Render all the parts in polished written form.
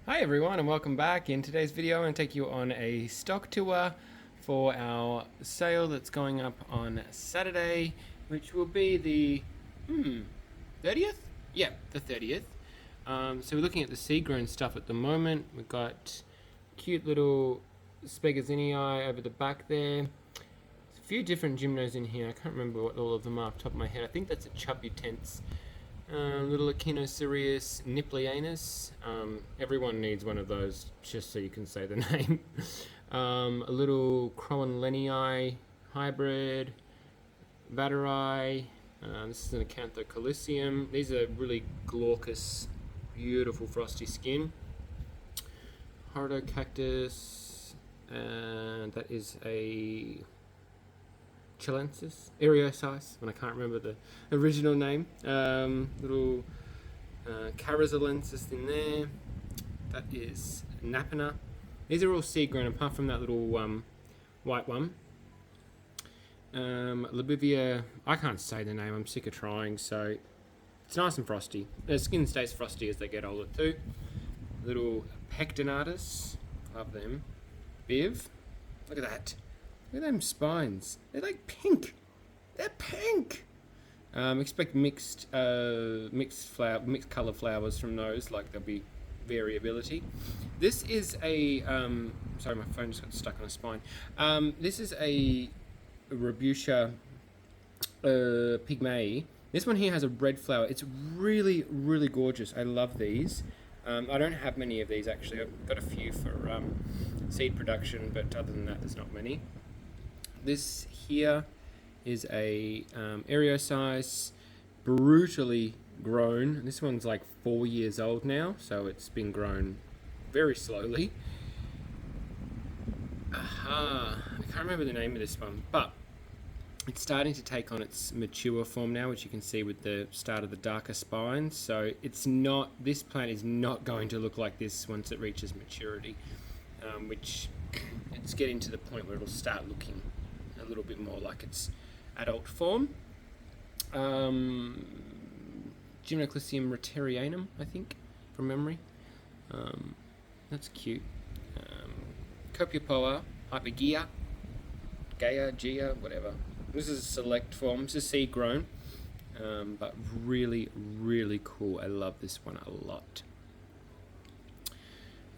Hi everyone and welcome back. In today's video I'm going to take you on a stock tour for our sale that's going up on Saturday, which will be the 30th? Yeah, the 30th. So we're looking at the seed grown stuff at the moment. We've got cute little Spegazinii over the back there. There's a few different gymnos in here. I can't remember what all of them are off the top of my head. I think that's a chubby tense. Little Echinocereus niplianus. Everyone needs one of those just so you can say the name. A little Crownlenii hybrid, Vateri. This is an Acanthocalicium. These are really glaucous, beautiful frosty skin. Cactus, and that is a Chilensis, Eriosis, when I can't remember the original name. Little Carazalensis in there. That is Napina. These are all seed grown apart from that little white one. Libivia, I can't say the name, I'm sick of trying, so it's nice and frosty. The skin stays frosty as they get older too. Little Pectinatus, love them. Biv, look at that. Look at them spines. They're like pink. They're pink. Expect mixed color flowers from those. Like there'll be variability. This is a sorry, my phone just got stuck on a spine. This is a Rabutia pygmaei. This one here has a red flower. It's really, really gorgeous. I love these. I don't have many of these actually. I've got a few for seed production, but other than that, there's not many. This here is a Eriosis, brutally grown. This one's like 4 years old now, so it's been grown very slowly. I can't remember the name of this one, but it's starting to take on its mature form now, which you can see with the start of the darker spines. So it's not, this plant is not going to look like this once it reaches maturity, which it's getting to the point where it'll start looking a little bit more like its adult form. Gymnoclicium rotarianum, I think, from memory. That's cute. Copiopoa, Hypergaea, Gia, whatever. This is a select form. This is seed grown, but really, really cool. I love this one a lot.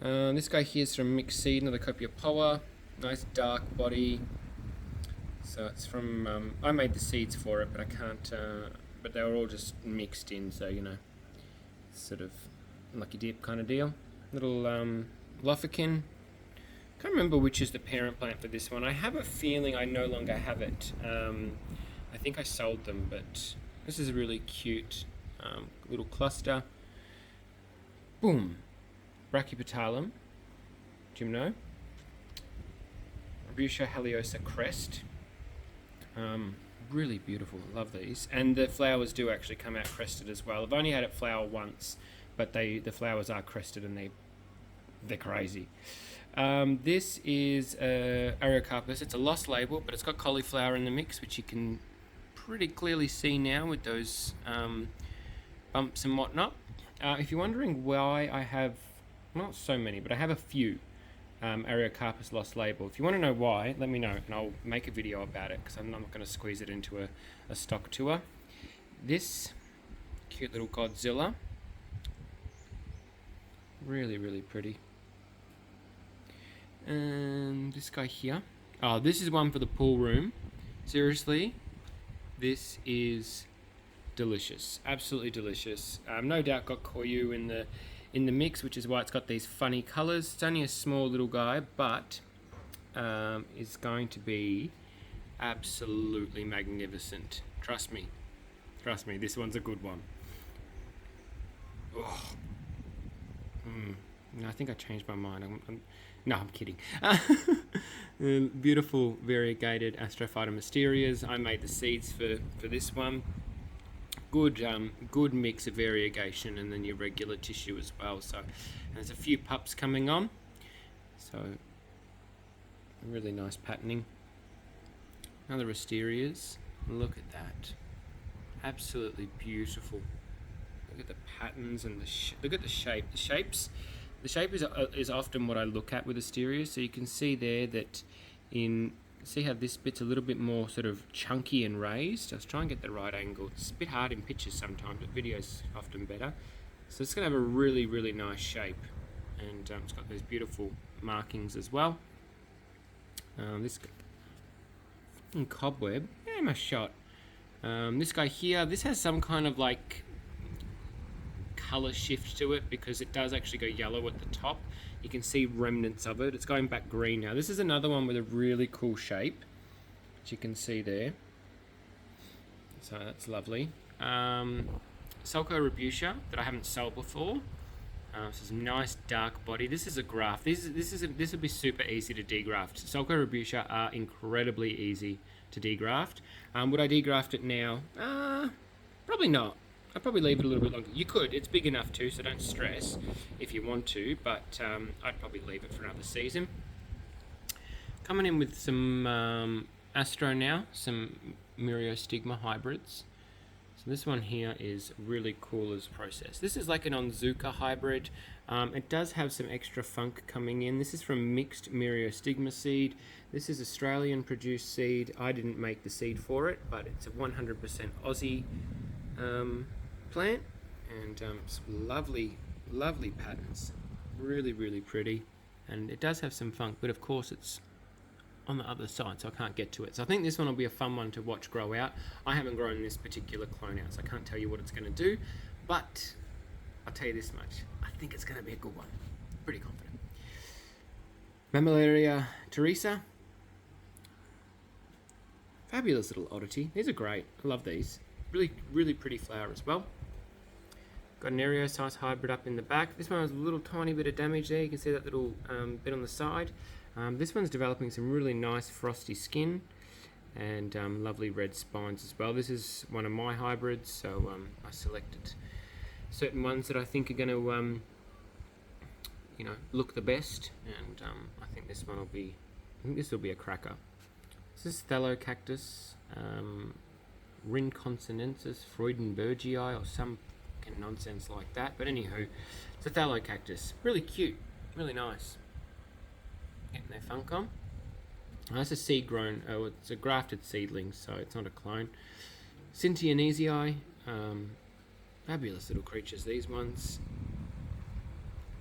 This guy here is from mixed seed, another Copiopoa. Nice dark body. So it's from, I made the seeds for it, but I can't, but they were all just mixed in, so, you know, sort of lucky dip kind of deal. Little Lophikin. Can't remember which is the parent plant for this one. I have a feeling I no longer have it. I think I sold them, but this is a really cute little cluster. Boom. Brachypetalum, Gymno. Rabutia haliosa crest. Really beautiful, love these. And the flowers do actually come out crested as well. I've only had it flower once, but the flowers are crested and they're crazy. This is Ariocarpus. It's a lost label, but it's got cauliflower in the mix, which you can pretty clearly see now with those bumps and whatnot. If you're wondering why I have, not so many, but I have a few Ariocarpus lost label. If you want to know why, let me know and I'll make a video about it, because I'm not going to squeeze it into a stock tour. This cute little Godzilla, really, really pretty. And this guy here, oh, this is one for the pool room. Seriously, this is delicious, absolutely delicious. No doubt got Koyu in the mix, which is why it's got these funny colors. It's only a small little guy, but is going to be absolutely magnificent. Trust me, this one's a good one. Oh. No, I think I changed my mind. No, I'm kidding. Beautiful variegated Astrophyta mysterias. I made the seeds for this one. Good mix of variegation and then your regular tissue as well. So there's a few pups coming on. So really nice patterning. Another Asterias. Look at that. Absolutely beautiful. Look at the patterns and look at the shape. The shapes the shape is often what I look at with Asteria. So you can see there that see how this bit's a little bit more sort of chunky and raised. I was trying to get the right angle. It's a bit hard in pictures sometimes, but video's often better. So it's going to have a really, really nice shape, and it's got those beautiful markings as well. This cobweb, yeah, my shot. This guy here, this has some kind of like color shift to it because it does actually go yellow at the top. You can see remnants of it. It's going back green now. This is another one with a really cool shape, which you can see there. So that's lovely. Sulco Rebutia that I haven't sold before. This is a nice dark body. This is a graft. This would be super easy to degraft. Sulco Rebutia are incredibly easy to degraft. Would I degraft it now? Probably not. I'd probably leave it a little bit longer. You could, it's big enough too, so don't stress if you want to, but I'd probably leave it for another season. Coming in with some Astro now, some Myriostigma hybrids. So this one here is really cool as process. This is like an Onzuka hybrid. It does have some extra funk coming in. This is from mixed Myriostigma seed. This is Australian produced seed. I didn't make the seed for it, but it's a 100% Aussie plant, and some lovely patterns, really pretty, and it does have some funk, but of course it's on the other side, so I can't get to it. So I think this one will be a fun one to watch grow out. I haven't grown this particular clone out, so I can't tell you what it's going to do, but I'll tell you this much, I think it's going to be a good one. Pretty confident. Mammillaria Teresa, fabulous little oddity. These are great. I love these. Really pretty flower as well. Got an Aereo-size hybrid up in the back. This one has a little tiny bit of damage there. You can see that little bit on the side. This one's developing some really nice frosty skin and lovely red spines as well. This is one of my hybrids, so I selected certain ones that I think are going to, look the best. And I think this one will be. I think this will be a cracker. This is Thallo cactus. Rinconsonensis Freudenbergii or some nonsense like that, but anywho, it's a Thallo cactus. Really cute, really nice. Getting their funk on. That's a seed grown, it's a grafted seedling, so it's not a clone. Cynthianesii, fabulous little creatures, these ones.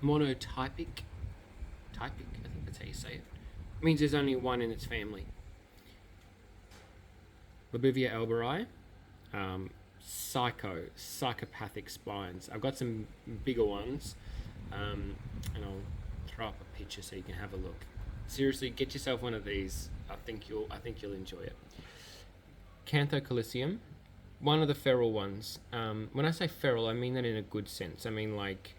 Monotypic, I think that's how you say it. Means there's only one in its family. Labivia alberi, psychopathic spines. I've got some bigger ones, and I'll throw up a picture so you can have a look. Seriously, get yourself one of these. I think you'll enjoy it. Canthocalycium, one of the feral ones. When I say feral, I mean that in a good sense. I mean like,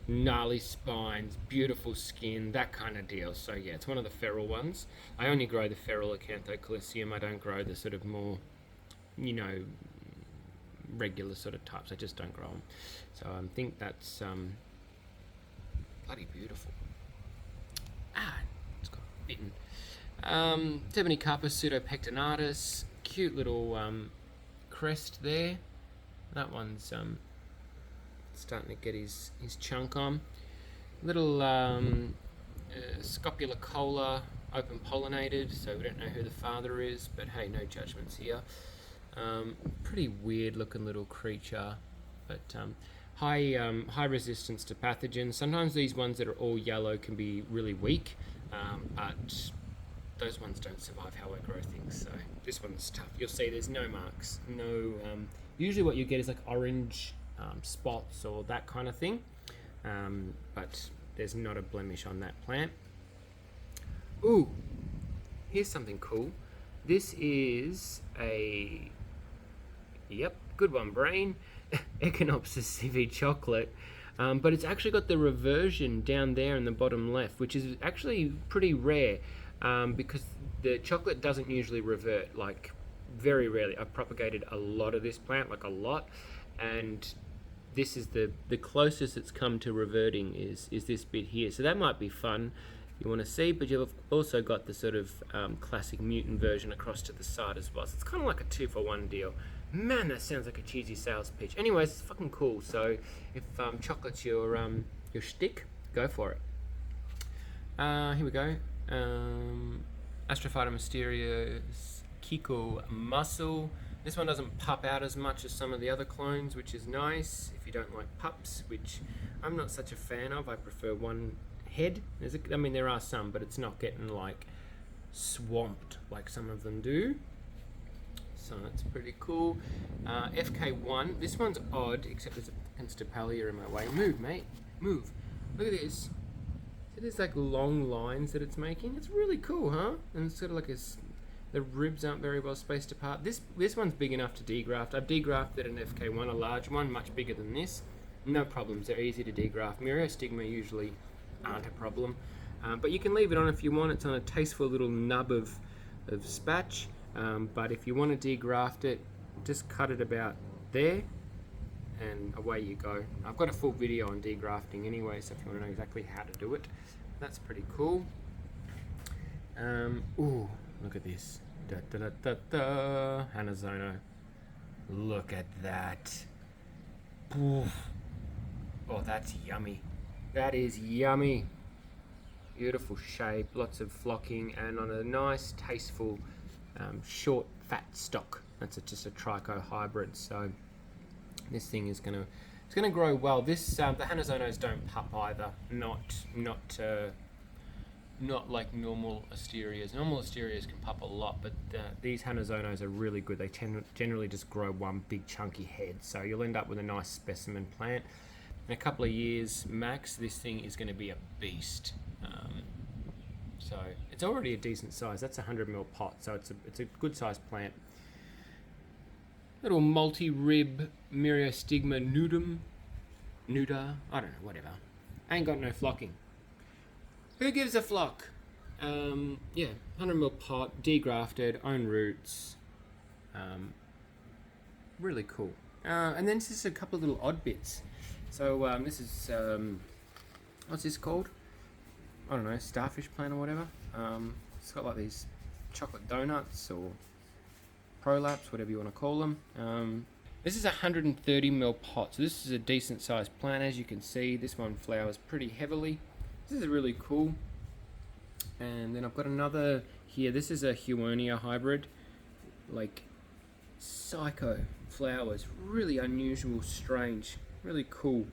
gnarly spines, beautiful skin, that kind of deal. So yeah, it's one of the feral ones. I only grow the feral Acanthocalycium. I don't grow the sort of more, regular sort of types. I just don't grow them. So I think that's bloody beautiful. It's got bitten. Tebanicarpus pseudopectinatus, cute little crest there. That one's starting to get his chunk on. Little Scopula cola, open pollinated, so we don't know who the father is, but hey, no judgments here. Pretty weird looking little creature, but high resistance to pathogens. Sometimes these ones that are all yellow can be really weak, but those ones don't survive how I grow things, so this one's tough. You'll see there's no marks, no. Usually what you get is like orange spots or that kind of thing, but there's not a blemish on that plant. Ooh, here's something cool. This is a, good one, brain, Echinopsis civi chocolate, but it's actually got the reversion down there in the bottom left, which is actually pretty rare, because the chocolate doesn't usually revert, like very rarely. I've propagated a lot of this plant, like a lot, and this is the closest it's come to reverting is this bit here. So that might be fun if you want to see, but you've also got the sort of classic mutant version across to the side as well. So it's kind of like a 2-for-1 deal. Man, that sounds like a cheesy sales pitch. Anyways, it's fucking cool. So if chocolate's your your shtick, go for it. Here we go. Astrophyta mysterious Kiko Muscle. This one doesn't pup out as much as some of the other clones, which is nice if you don't like pups, which I'm not such a fan of. I prefer one head. I mean, there are some, but it's not getting like swamped like some of them do. So that's pretty cool. FK1. This one's odd, except there's a fucking Stapelia in my way. Move, mate. Move. Look at this. See, there's like long lines that it's making. It's really cool, huh? And it's sort of like the ribs aren't very well spaced apart. This one's big enough to degraft. I've degrafted an FK1, a large one, much bigger than this. No problems. They're easy to degraft. Myriostigma usually aren't a problem. But you can leave it on if you want. It's on a tasteful little nub of spatch. But if you want to degraft it, just cut it about there and away you go. I've got a full video on degrafting anyway, so if you want to know exactly how to do it, that's pretty cool. Ooh, look at this. Hanazono. Look at that. Oof. Oh, that's yummy. That is yummy. Beautiful shape, lots of flocking, and on a nice, tasteful, short, fat stock. That's just a tricho hybrid. So this thing is gonna grow well. This the Hanazonos don't pup either. Not like normal Asterias. Normal Asterias can pup a lot, but these Hanazonos are really good. They generally just grow one big chunky head. So you'll end up with a nice specimen plant. In a couple of years max, this thing is going to be a beast. So it's already a decent size. That's a 100mm pot, so it's a good sized plant. Little multi-rib Myriostigma nuda, I don't know, whatever. Ain't got no flocking. Who gives a flock? Yeah, 100mm pot, degrafted, own roots. Really cool. And then just a couple of little odd bits. So this is, what's this called? I don't know, starfish plant or whatever. It's got like these chocolate donuts or prolapse, whatever you want to call them. This is a 130mm pot, so this is a decent sized plant. As you can see, this one flowers pretty heavily. This is really cool. And then I've got another here. This is a Huonia hybrid, like psycho flowers, really unusual, strange, really cool.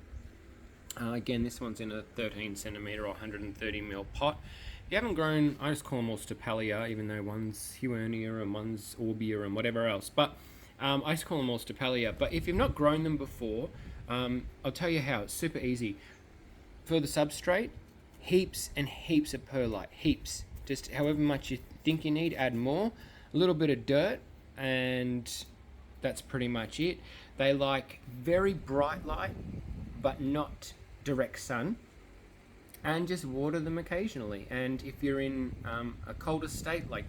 Again, this one's in a 13cm or 130mm pot. If you haven't grown, I just call them all Stapelia, even though one's Huonia and one's Orbia and whatever else. But I just call them all Stapelia. But if you've not grown them before, I'll tell you how. It's super easy. For the substrate, heaps and heaps of perlite. Heaps. Just however much you think you need, add more. A little bit of dirt, and that's pretty much it. They like very bright light, but not direct sun, and just water them occasionally. And if you're in a colder state, like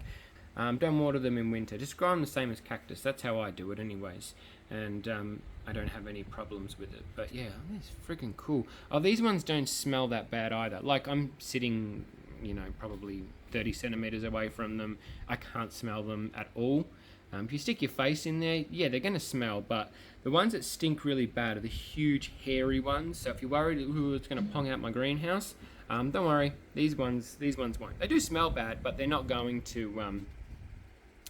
don't water them in winter, just grow them the same as cactus. That's how I do it anyways, and I don't have any problems with it. But yeah, it's freaking cool. Oh, these ones don't smell that bad either. Like I'm sitting, you know, probably 30 centimeters away from them. I can't smell them at all. If you stick your face in there, yeah, they're going to smell, but the ones that stink really bad are the huge, hairy ones. So if you're worried, ooh, it's going to pong out my greenhouse, don't worry, these ones won't. They do smell bad, but they're not going to,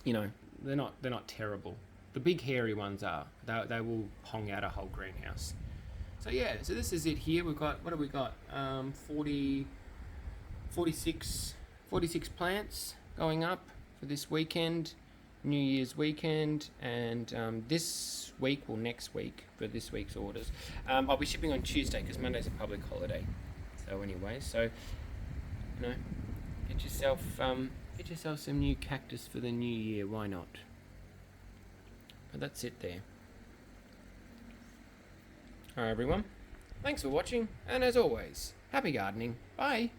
you know, they're not terrible. The big, hairy ones are. They will pong out a whole greenhouse. So yeah, so this is it here. We've got, what have we got? 46 plants going up for this weekend. New Year's weekend, and this week or next week for this week's orders. I'll be shipping on Tuesday because Monday's a public holiday. So anyway, so you know, get yourself some new cactus for the new year. Why not? But that's it there. Alright everyone, thanks for watching, and as always, happy gardening. Bye.